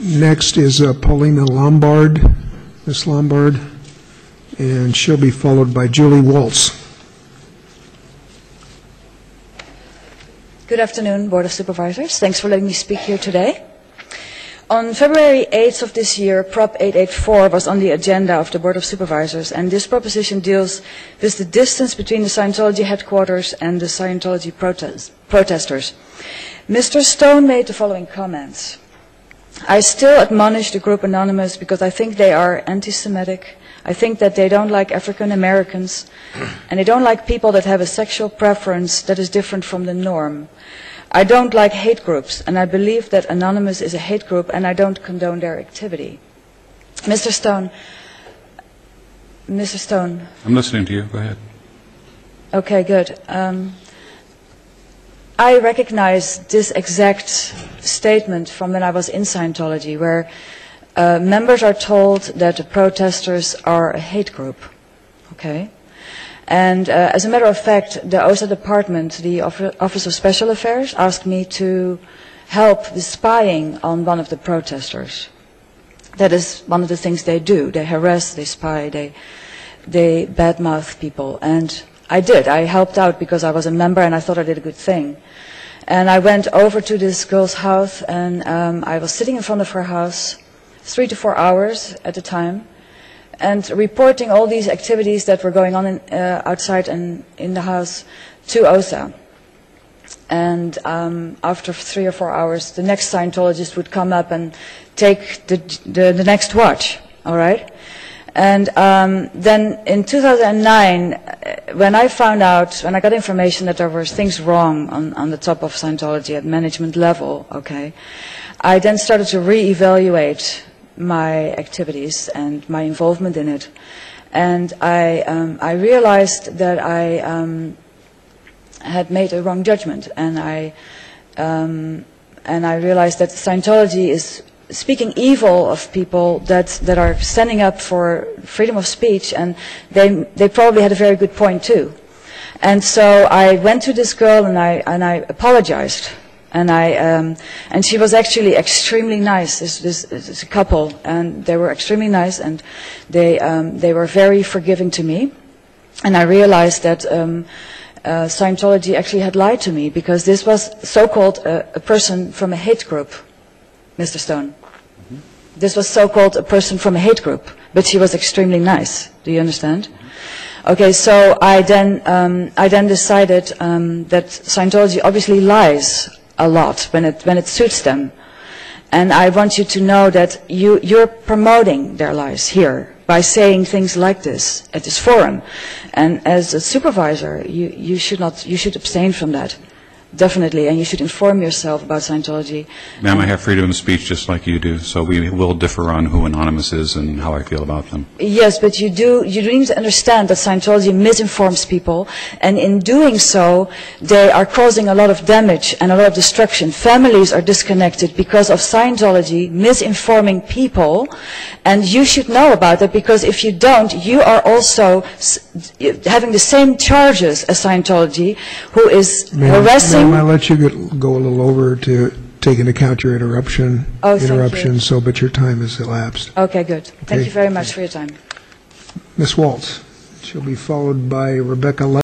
Next is Paulien Lombard, Ms. Lombard, and she'll be followed by Julie Waltz. Good afternoon, Board of Supervisors. Thanks for letting me speak here today. On February 8th of this year, Prop 884 was on the agenda of the Board of Supervisors, and this proposition deals with the distance between the Scientology headquarters and the Scientology protesters. Mr. Stone made the following comments. I still admonish the group Anonymous because I think they are anti-Semitic. I think that they don't like African Americans, and they don't like people that have a sexual preference that is different from the norm. I don't like hate groups, and I believe that Anonymous is a hate group, and I don't condone their activity. Mr. Stone. I'm listening to you. Go ahead. Okay, good. I recognize this exact statement from when I was in Scientology, where members are told that the protesters are a hate group. Okay? And as a matter of fact, the OSA department, the Office of Special Affairs, asked me to help with spying on one of the protesters. That is one of the things they do. They harass, they spy, they badmouth people. And I did. I helped out because I was a member and I thought I did a good thing. And I went over to this girl's house, and I was sitting in front of her house 3 to 4 hours at a time, and reporting all these activities that were going on outside and in the house to OSA. And after 3 or 4 hours, the next Scientologist would come up and take the next watch, all right? And then in 2009, when I got information that there were things wrong on the top of Scientology at management level, okay, I then started to reevaluate my activities and my involvement in it. And I realized that I had made a wrong judgment, and I realized that Scientology is speaking evil of people that are standing up for freedom of speech, and they probably had a very good point too. And so I went to this girl and I apologized, and she was actually extremely nice. This is a couple, and they were extremely nice, and they were very forgiving to me. And I realized that Scientology actually had lied to me, because this was so-called a person from a hate group, Mr. Stone. This was so-called a person from a hate group, but she was extremely nice. Do you understand? Okay, so I then decided that Scientology obviously lies a lot when it suits them, and I want you to know that you're promoting their lies here by saying things like this at this forum, and as a supervisor, you should abstain from that. Definitely, and you should inform yourself about Scientology. Ma'am, I have freedom of speech just like you do, so we will differ on who Anonymous is and how I feel about them. Yes, but you need to understand that Scientology misinforms people, and in doing so, they are causing a lot of damage and a lot of destruction. Families are disconnected because of Scientology misinforming people, and you should know about that, because if you don't, you are also having the same charges as Scientology, who is harassing. I'll let you go a little over to take into account your interruption. Oh, thank you. So, but your time has elapsed. Okay, good. Thank you very much for your time. Ms. Waltz. She'll be followed by Rebecca